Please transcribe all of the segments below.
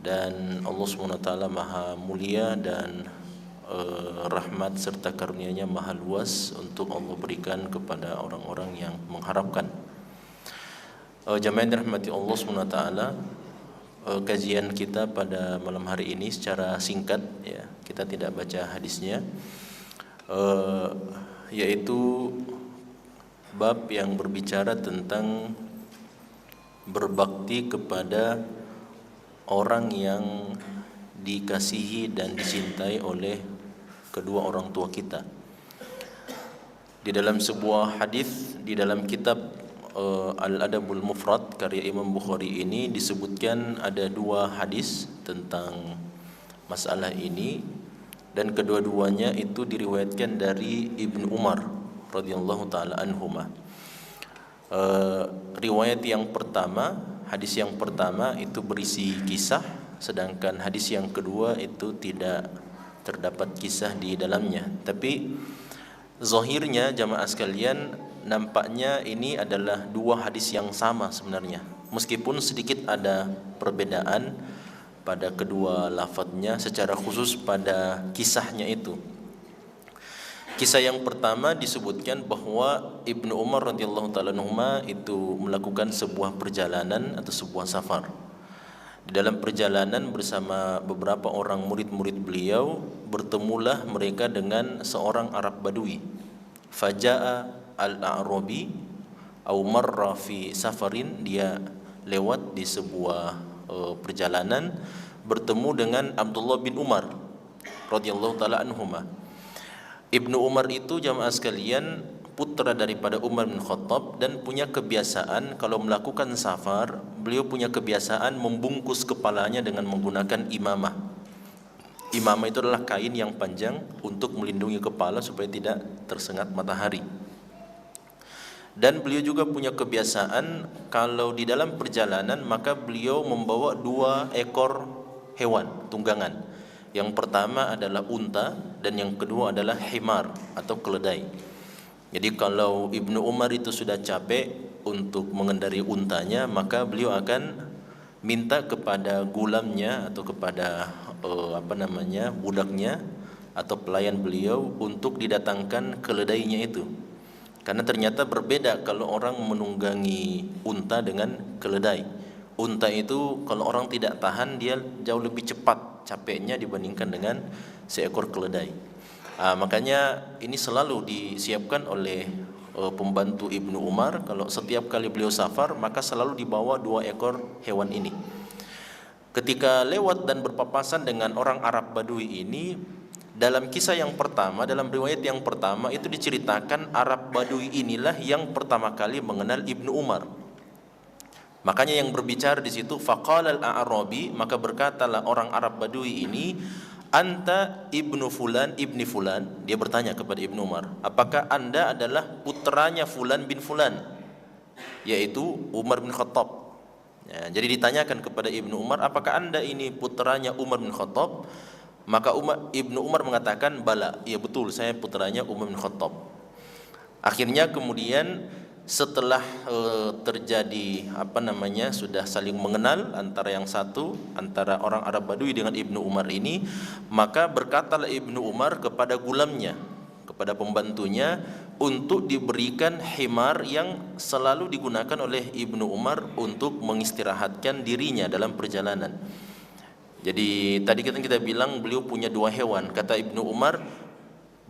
dan Allah SWT maha mulia dan rahmat serta karunia-Nya maha luas untuk Allah berikan kepada orang-orang yang mengharapkan. Jamaah yang dirahmati Allah SWT, kajian kita pada malam hari ini secara singkat, ya, kita tidak baca hadisnya, yaitu bab yang berbicara tentang berbakti kepada orang yang dikasihi dan dicintai oleh kedua orang tua kita. Di dalam sebuah hadis di dalam kitab Al-Adabul Mufrad karya Imam Bukhari ini disebutkan ada dua hadis tentang masalah ini, dan kedua-duanya itu diriwayatkan dari Ibnu Umar radhiyallahu taala anhuma. Riwayat yang pertama, hadis yang pertama itu berisi kisah, sedangkan hadis yang kedua itu tidak terdapat kisah di dalamnya. Tapi zahirnya jamaah sekalian, nampaknya ini adalah dua hadis yang sama sebenarnya, meskipun sedikit ada perbedaan pada kedua lafadznya, secara khusus pada kisahnya itu. Kisah yang pertama disebutkan bahwa Ibnu Umar radhiyallahu taala anhuma itu melakukan sebuah perjalanan atau sebuah safar. Di dalam perjalanan bersama beberapa orang murid-murid beliau, bertemulah mereka dengan seorang Arab Badui. Faja'a al-A'rabi aw marra fi safarin, dia lewat di sebuah perjalanan bertemu dengan Abdullah bin Umar radhiyallahu taala anhuma. Ibnu Umar itu jamaah sekalian putra daripada Umar bin Khattab, dan punya kebiasaan kalau melakukan safar, beliau punya kebiasaan membungkus kepalanya dengan menggunakan imamah. Imamah itu adalah kain yang panjang untuk melindungi kepala supaya tidak tersengat matahari. Dan beliau juga punya kebiasaan kalau di dalam perjalanan maka beliau membawa dua ekor hewan tunggangan. Yang pertama adalah unta dan yang kedua adalah himar atau keledai. Jadi kalau Ibnu Umar itu sudah capek untuk mengendarai untanya, maka beliau akan minta kepada gulamnya atau kepada budaknya atau pelayan beliau untuk didatangkan keledainya itu. Karena ternyata berbeda kalau orang menunggangi unta dengan keledai. Unta itu kalau orang tidak tahan, dia jauh lebih cepat capeknya dibandingkan dengan seekor keledai. Makanya ini selalu disiapkan oleh pembantu Ibnu Umar. Kalau setiap kali beliau safar, maka selalu dibawa dua ekor hewan ini. Ketika lewat dan berpapasan dengan orang Arab Badui ini, dalam kisah yang pertama, dalam riwayat yang pertama itu diceritakan Arab Badui inilah yang pertama kali mengenal Ibnu Umar. Makanya yang berbicara di situ, faqala al-A'rabi, maka berkatalah orang Arab Badui ini, anta ibnu fulan ibni fulan. Dia bertanya kepada Ibnu Umar, apakah anda adalah putranya fulan bin fulan, yaitu Umar bin Khattab. Ya, jadi ditanyakan kepada Ibnu Umar, apakah anda ini putranya Umar bin Khattab? Maka Ibnu Umar mengatakan, bala, iya betul, saya putranya Umar bin Khattab. Akhirnya kemudian setelah terjadi sudah saling mengenal antara yang satu, antara orang Arab Badui dengan Ibnu Umar ini, maka berkatalah Ibnu Umar kepada gulamnya, kepada pembantunya, untuk diberikan himar yang selalu digunakan oleh Ibnu Umar untuk mengistirahatkan dirinya dalam perjalanan. Jadi tadi kita bilang beliau punya dua hewan. Kata Ibnu Umar,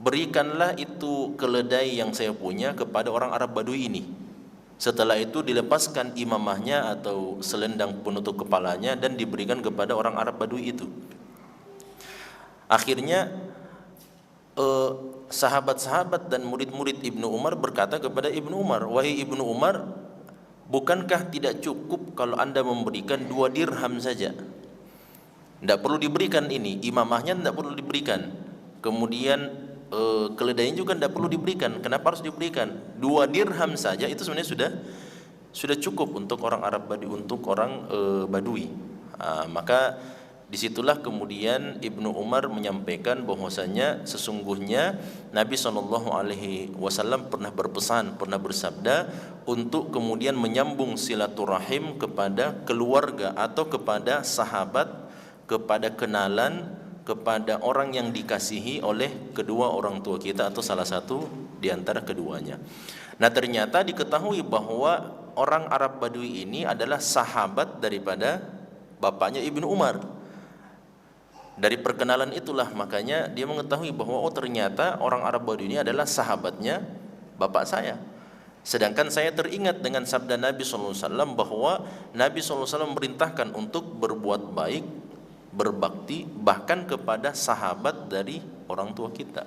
berikanlah itu keledai yang saya punya kepada orang Arab Badui ini. Setelah itu dilepaskan imamahnya atau selendang penutup kepalanya dan diberikan kepada orang Arab Badui itu. Akhirnya sahabat-sahabat dan murid-murid Ibnu Umar berkata kepada Ibnu Umar, wahai Ibnu Umar, bukankah tidak cukup kalau anda memberikan 2 dirham saja? Tidak perlu diberikan ini, imamahnya tidak perlu diberikan, kemudian keledainya juga tidak perlu diberikan. Kenapa harus diberikan? 2 dirham saja itu sebenarnya sudah cukup untuk orang Arab Badui, untuk orang Badui. Maka disitulah kemudian Ibnu Umar menyampaikan bahwasanya sesungguhnya Nabi SAW pernah berpesan, pernah bersabda untuk kemudian menyambung silaturahim kepada keluarga atau kepada sahabat kepada kenalan kepada orang yang dikasihi oleh kedua orang tua kita atau salah satu di antara keduanya. Nah, ternyata diketahui bahwa orang Arab Badui ini adalah sahabat daripada bapaknya Ibnu Umar. Dari perkenalan itulah makanya dia mengetahui bahwa oh ternyata orang Arab Badui ini adalah sahabatnya bapak saya. Sedangkan saya teringat dengan sabda Nabi SAW bahwa Nabi SAW memerintahkan untuk berbuat baik, berbakti bahkan kepada sahabat dari orang tua kita.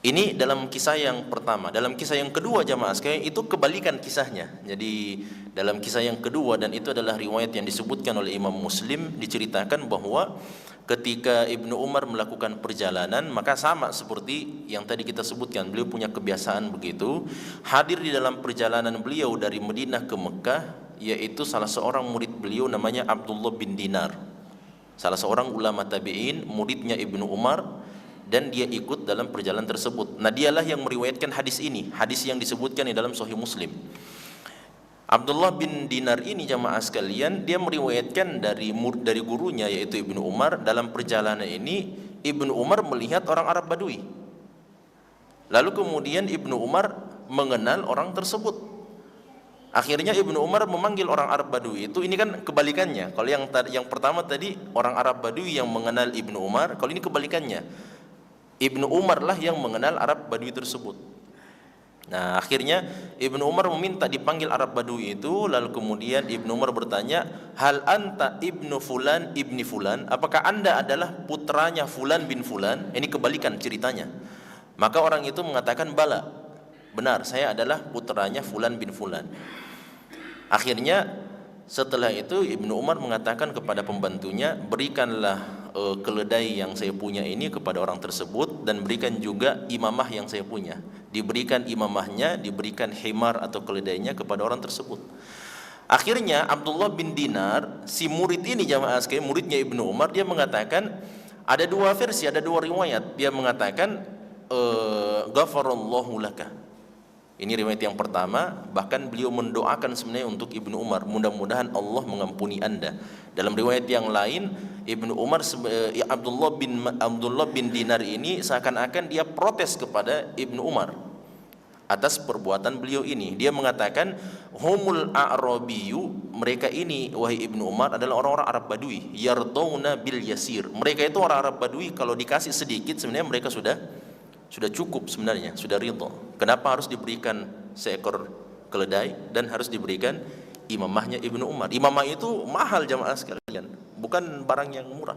Ini dalam kisah yang pertama. Dalam kisah yang kedua jamaah sekalian itu kebalikan kisahnya. Jadi dalam kisah yang kedua, dan itu adalah riwayat yang disebutkan oleh Imam Muslim, diceritakan bahwa ketika Ibnu Umar melakukan perjalanan, maka sama seperti yang tadi kita sebutkan, beliau punya kebiasaan begitu, hadir di dalam perjalanan beliau dari Madinah ke Mekah, yaitu salah seorang murid beliau namanya Abdullah bin Dinar, salah seorang ulama tabi'in, muridnya Ibnu Umar, dan dia ikut dalam perjalanan tersebut. Nah, dialah yang meriwayatkan hadis ini, hadis yang disebutkan di dalam Sahih Muslim. Abdullah bin Dinar ini jamaah sekalian, dia meriwayatkan dari gurunya yaitu Ibnu Umar. Dalam perjalanan ini Ibnu Umar melihat orang Arab Badui. Lalu kemudian Ibnu Umar mengenal orang tersebut. Akhirnya Ibnu Umar memanggil orang Arab Badui itu. Ini kan kebalikannya. Kalau yang pertama tadi orang Arab Badui yang mengenal Ibnu Umar, kalau ini kebalikannya. Ibnu Umar lah yang mengenal Arab Badui tersebut. Nah, akhirnya Ibnu Umar meminta dipanggil Arab Badui itu. Lalu kemudian Ibnu Umar bertanya, hal anta ibnu fulan ibni fulan, apakah anda adalah putranya fulan bin fulan? Ini kebalikan ceritanya. Maka orang itu mengatakan, bala, benar, saya adalah putranya fulan bin fulan. Akhirnya setelah itu Ibnu Umar mengatakan kepada pembantunya, berikanlah keledai yang saya punya ini kepada orang tersebut, dan berikan juga imamah yang saya punya. Diberikan imamahnya, diberikan himar atau keledainya kepada orang tersebut. Akhirnya Abdullah bin Dinar, si murid ini jamaah sekalian, muridnya Ibnu Umar, dia mengatakan ada dua versi, ada dua riwayat. Dia mengatakan ghafarallahu laka. Ini riwayat yang pertama, bahkan beliau mendoakan sebenarnya untuk Ibnu Umar, mudah-mudahan Allah mengampuni anda. Dalam riwayat yang lain, Ibnu Umar, Abdullah bin Dinar ini seakan-akan dia protes kepada Ibnu Umar atas perbuatan beliau ini. Dia mengatakan, humul a'rabiyu, mereka ini wahai Ibnu Umar adalah orang-orang Arab Badui, yardawna bil yasir. Mereka itu orang Arab Badui, kalau dikasih sedikit sebenarnya mereka sudah cukup sebenarnya, sudah ridha. Kenapa harus diberikan seekor keledai dan harus diberikan imamahnya Ibnu Umar? Imamah itu mahal jamaah sekalian, bukan barang yang murah.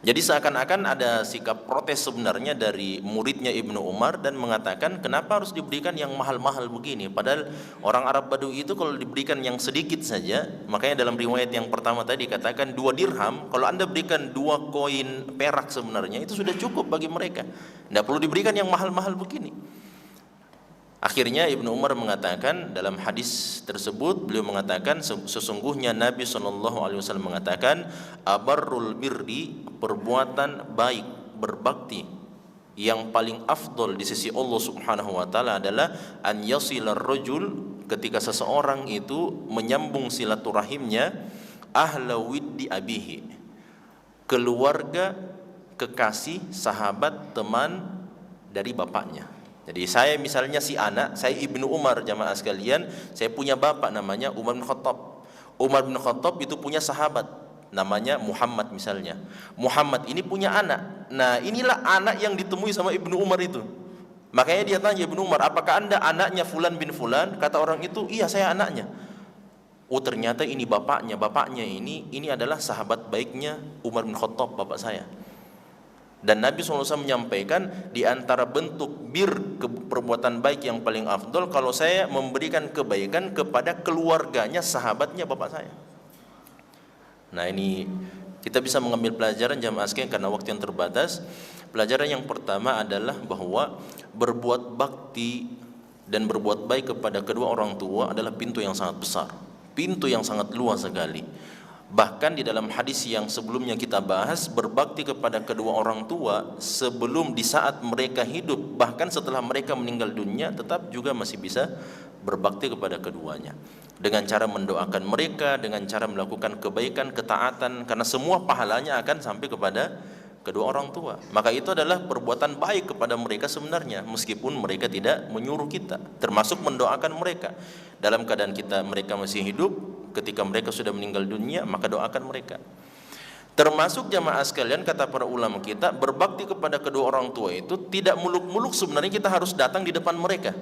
Jadi seakan-akan ada sikap protes sebenarnya dari muridnya Ibnu Umar dan mengatakan kenapa harus diberikan yang mahal-mahal begini, padahal orang Arab Badui itu kalau diberikan yang sedikit saja. Makanya dalam riwayat yang pertama tadi katakan 2 dirham, kalau anda berikan 2 koin perak sebenarnya itu sudah cukup bagi mereka, tidak perlu diberikan yang mahal-mahal begini. Akhirnya Ibnu Umar mengatakan dalam hadis tersebut, beliau mengatakan sesungguhnya Nabi SAW mengatakan, abarrul birri, perbuatan baik, berbakti yang paling afdol di sisi Allah Subhanahu wa taala adalah an yasilar rajul, ketika seseorang itu menyambung silaturahimnya, ahla widdi abihi, keluarga, kekasih, sahabat, teman dari bapaknya. Jadi saya misalnya si anak, saya Ibnu Umar jamaah sekalian, saya punya bapak namanya Umar bin Khattab. Umar bin Khattab itu punya sahabat namanya Muhammad misalnya. Muhammad ini punya anak. Nah, inilah anak yang ditemui sama Ibnu Umar itu. Makanya dia tanya Ibnu Umar, apakah anda anaknya fulan bin fulan? Kata orang itu, iya saya anaknya. Oh ternyata ini bapaknya. Bapaknya ini adalah sahabat baiknya Umar bin Khattab, bapak saya. Dan Nabi SAW menyampaikan di antara bentuk perbuatan baik yang paling afdol kalau saya memberikan kebaikan kepada keluarganya, sahabatnya bapak saya. Nah, ini kita bisa mengambil pelajaran jamaah sekalian karena waktu yang terbatas. Pelajaran yang pertama adalah bahwa berbuat bakti dan berbuat baik kepada kedua orang tua adalah pintu yang sangat besar, pintu yang sangat luas sekali. Bahkan di dalam hadis yang sebelumnya kita bahas, berbakti kepada kedua orang tua sebelum, di saat mereka hidup, bahkan setelah mereka meninggal dunia, tetap juga masih bisa berbakti kepada keduanya dengan cara mendoakan mereka, dengan cara melakukan kebaikan, ketaatan, karena semua pahalanya akan sampai kepada kedua orang tua. Maka itu adalah perbuatan baik kepada mereka sebenarnya, meskipun mereka tidak menyuruh kita, termasuk mendoakan mereka dalam keadaan mereka masih hidup. Ketika mereka sudah meninggal dunia, maka doakan mereka. Termasuk jamaah sekalian, kata para ulama kita, berbakti kepada kedua orang tua itu tidak muluk-muluk. Sebenarnya kita harus datang di depan mereka,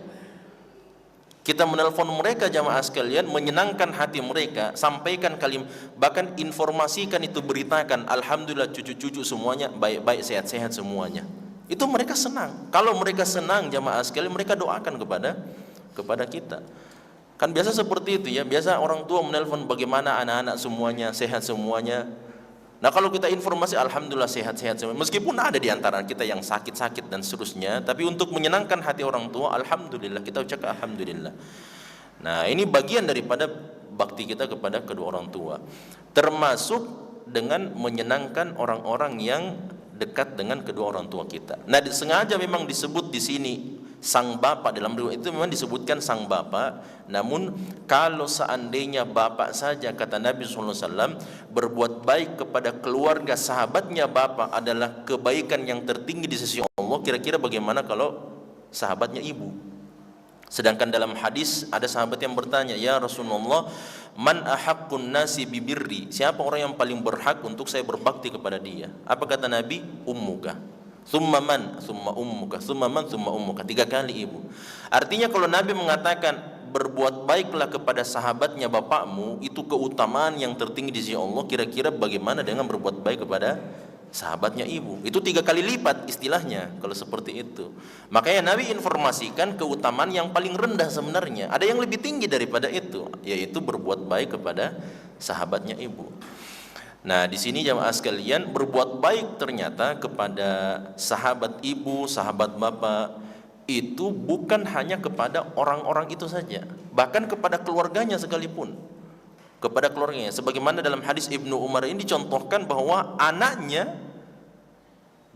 kita menelpon mereka jamaah sekalian, menyenangkan hati mereka, sampaikan kalimat, bahkan informasikan itu, beritakan alhamdulillah cucu-cucu semuanya baik-baik, sehat-sehat semuanya. Itu mereka senang. Kalau mereka senang jamaah sekalian, mereka doakan kepada kita. Kan biasa seperti itu ya, biasa orang tua menelpon bagaimana anak-anak semuanya, sehat semuanya. Nah kalau kita informasi alhamdulillah sehat-sehat semua, meskipun ada di antara kita yang sakit-sakit dan seterusnya, tapi untuk menyenangkan hati orang tua, alhamdulillah, kita ucapkan alhamdulillah. Nah ini bagian daripada bakti kita kepada kedua orang tua, termasuk dengan menyenangkan orang-orang yang dekat dengan kedua orang tua kita. Nah sengaja memang disebut di sini sang bapak, dalam riwayat itu memang disebutkan sang bapak. Namun kalau seandainya bapak saja, kata Nabi SAW, berbuat baik kepada keluarga sahabatnya bapak adalah kebaikan yang tertinggi di sisi Allah, kira-kira bagaimana kalau sahabatnya ibu? Sedangkan dalam hadis ada sahabat yang bertanya, ya Rasulullah, man ahaqqun nasi bibirri, siapa orang yang paling berhak untuk saya berbakti kepada dia? Apa kata Nabi? Ummuka, thumma man, thumma ummuka, thumma man, thumma ummuka, 3 kali ibu. Artinya kalau Nabi mengatakan berbuat baiklah kepada sahabatnya bapakmu, itu keutamaan yang tertinggi di sisi Allah, kira-kira bagaimana dengan berbuat baik kepada sahabatnya ibu? Itu 3 kali lipat istilahnya kalau seperti itu. Makanya Nabi informasikan keutamaan yang paling rendah sebenarnya. Ada yang lebih tinggi daripada itu, yaitu berbuat baik kepada sahabatnya ibu. Nah, di sini jamaah sekalian, berbuat baik ternyata kepada sahabat ibu, sahabat bapak, itu bukan hanya kepada orang-orang itu saja, bahkan kepada keluarganya sekalipun. Kepada keluarganya, sebagaimana dalam hadis Ibnu Umar ini dicontohkan bahwa anaknya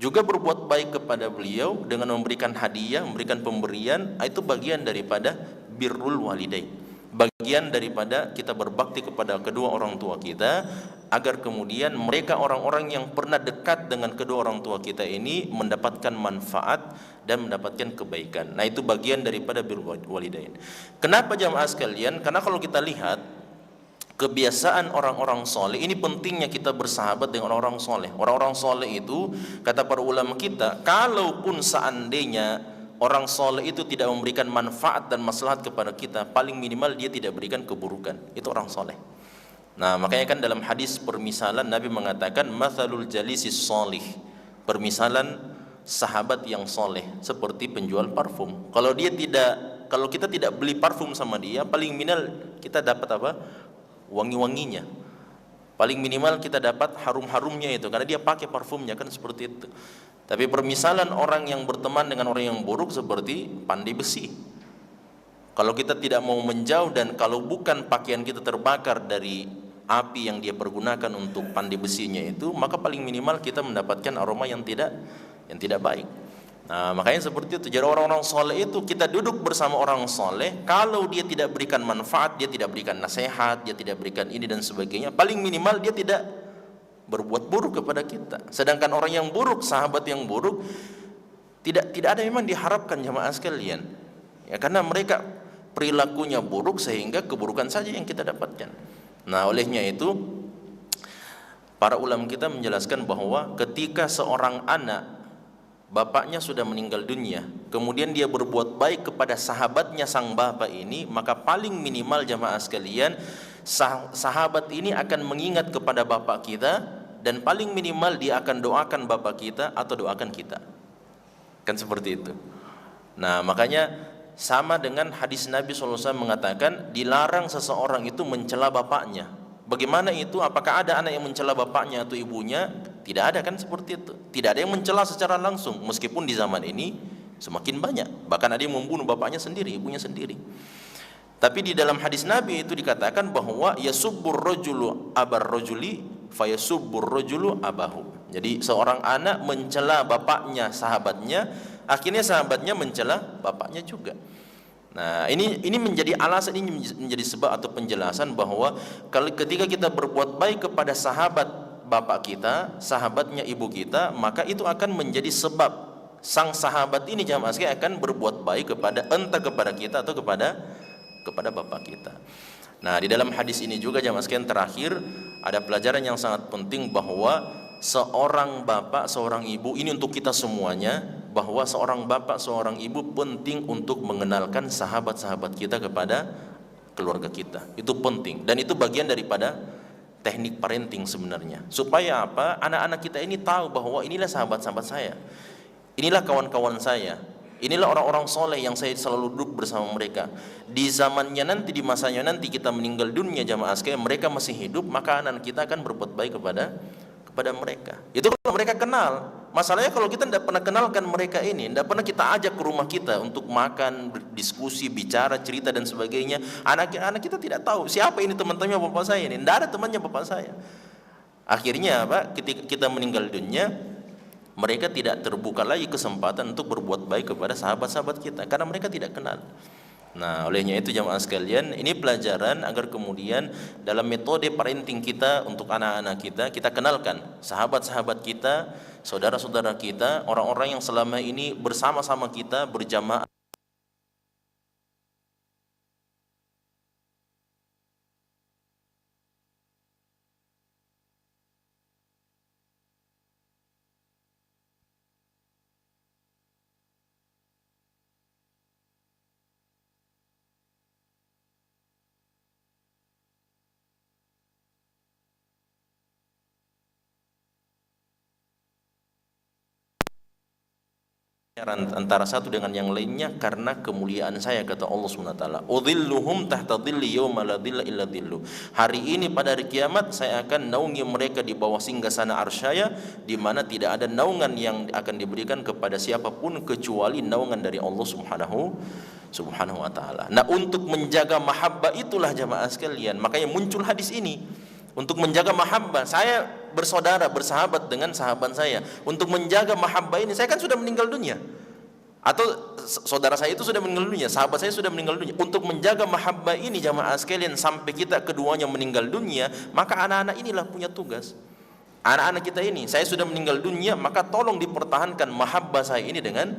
juga berbuat baik kepada beliau dengan memberikan hadiah, memberikan pemberian. Itu bagian daripada birrul walidain, bagian daripada kita berbakti kepada kedua orang tua kita, agar kemudian mereka orang-orang yang pernah dekat dengan kedua orang tua kita ini mendapatkan manfaat dan mendapatkan kebaikan. Nah itu bagian daripada birrul walidain. Kenapa jamaah sekalian? Karena kalau kita lihat kebiasaan orang-orang soleh, ini pentingnya kita bersahabat dengan orang-orang soleh. Orang-orang soleh itu, kata para ulama kita, kalaupun seandainya orang soleh itu tidak memberikan manfaat dan maslahat kepada kita, paling minimal dia tidak berikan keburukan. Itu orang soleh. Nah makanya kan dalam hadis permisalan Nabi mengatakan mathalul jalisis solih, permisalan sahabat yang soleh seperti penjual parfum. Kalau kita tidak beli parfum sama dia, paling minimal kita dapat apa? Wangi-wanginya. Paling minimal kita dapat harum-harumnya itu, karena dia pakai parfumnya, kan seperti itu. Tapi permisalan orang yang berteman dengan orang yang buruk seperti pandai besi. Kalau kita tidak mau menjauh, dan kalau bukan pakaian kita terbakar dari api yang dia pergunakan untuk pandai besinya itu, maka paling minimal kita mendapatkan aroma yang tidak baik. Nah makanya seperti itu. Jadi orang-orang soleh itu, kita duduk bersama orang soleh, kalau dia tidak berikan manfaat, dia tidak berikan nasihat, dia tidak berikan ini dan sebagainya, paling minimal dia tidak berbuat buruk kepada kita. Sedangkan orang yang buruk, sahabat yang buruk, tidak ada memang diharapkan jamaah sekalian ya, karena mereka perilakunya buruk sehingga keburukan saja yang kita dapatkan. Nah olehnya itu para ulama kita menjelaskan bahwa ketika seorang anak bapaknya sudah meninggal dunia, kemudian dia berbuat baik kepada sahabatnya sang bapak ini, maka paling minimal jamaah sekalian, sahabat ini akan mengingat kepada bapak kita, dan paling minimal dia akan doakan bapak kita atau doakan kita. Kan seperti itu. Nah makanya sama dengan hadis Nabi SAW mengatakan dilarang seseorang itu mencela bapaknya. Bagaimana itu? Apakah ada anak yang mencela bapaknya atau ibunya? Tidak ada, kan seperti itu. Tidak ada yang mencela secara langsung, meskipun di zaman ini semakin banyak. Bahkan ada yang membunuh bapaknya sendiri, ibunya sendiri. Tapi di dalam hadis Nabi itu dikatakan bahwa yasubbur rajulu abar rajuli fayasubbur rajulu abahu. Jadi seorang anak mencela bapaknya sahabatnya, akhirnya sahabatnya mencela bapaknya juga. Nah, ini menjadi alasan, ini menjadi sebab atau penjelasan bahwa kalau ketika kita berbuat baik kepada sahabat bapak kita, sahabatnya ibu kita, maka itu akan menjadi sebab sang sahabat ini jamaah sekalian akan berbuat baik kepada entah kepada kita atau kepada bapak kita. Nah, di dalam hadis ini juga jamaah sekalian terakhir ada pelajaran yang sangat penting bahwa seorang bapak, seorang ibu, ini untuk kita semuanya, bahwa seorang bapak, seorang ibu penting untuk mengenalkan sahabat-sahabat kita kepada keluarga kita. Itu penting dan itu bagian daripada teknik parenting sebenarnya. Supaya apa? Anak-anak kita ini tahu bahwa inilah sahabat-sahabat saya. Inilah kawan-kawan saya. Inilah orang-orang soleh yang saya selalu duduk bersama mereka. Di zamannya nanti, di masanya nanti kita meninggal dunia jamaah sekalian, mereka masih hidup, maka anak kita akan berbuat baik kepada mereka. Itu kalau mereka kenal. Masalahnya kalau kita tidak pernah kenalkan mereka ini, tidak pernah kita ajak ke rumah kita untuk makan, berdiskusi, bicara, cerita dan sebagainya, anak kita tidak tahu siapa ini teman-temannya bapak saya ini. Tidak ada temannya bapak saya. Akhirnya apa? Ketika kita meninggal dunia, mereka tidak terbuka lagi kesempatan untuk berbuat baik kepada sahabat-sahabat kita karena mereka tidak kenal. Nah, olehnya itu jamaah sekalian, ini pelajaran agar kemudian dalam metode parenting kita untuk anak-anak kita kenalkan sahabat-sahabat kita, saudara-saudara kita, orang-orang yang selama ini bersama-sama kita berjamaah antara satu dengan yang lainnya karena kemuliaan saya, kata Allah SWT. Udhilluhum tahta dhilli yawma la dhilla illa dhillu. Hari ini pada hari kiamat saya akan naungi mereka di bawah singgasana arsyaya, di mana tidak ada naungan yang akan diberikan kepada siapapun kecuali naungan dari Allah Subhanahu wa taala. Nah, untuk menjaga mahabbah itulah jamaah sekalian, makanya muncul hadis ini. Untuk menjaga mahabbah, saya bersaudara, bersahabat dengan sahabat saya. Untuk menjaga mahabbah ini, saya kan sudah meninggal dunia. Atau saudara saya itu sudah meninggal dunia, sahabat saya sudah meninggal dunia. Untuk menjaga mahabbah ini jamaah sekalian sampai kita keduanya meninggal dunia, maka anak-anak inilah punya tugas. Anak-anak kita ini, saya sudah meninggal dunia, maka tolong dipertahankan mahabbah saya ini dengan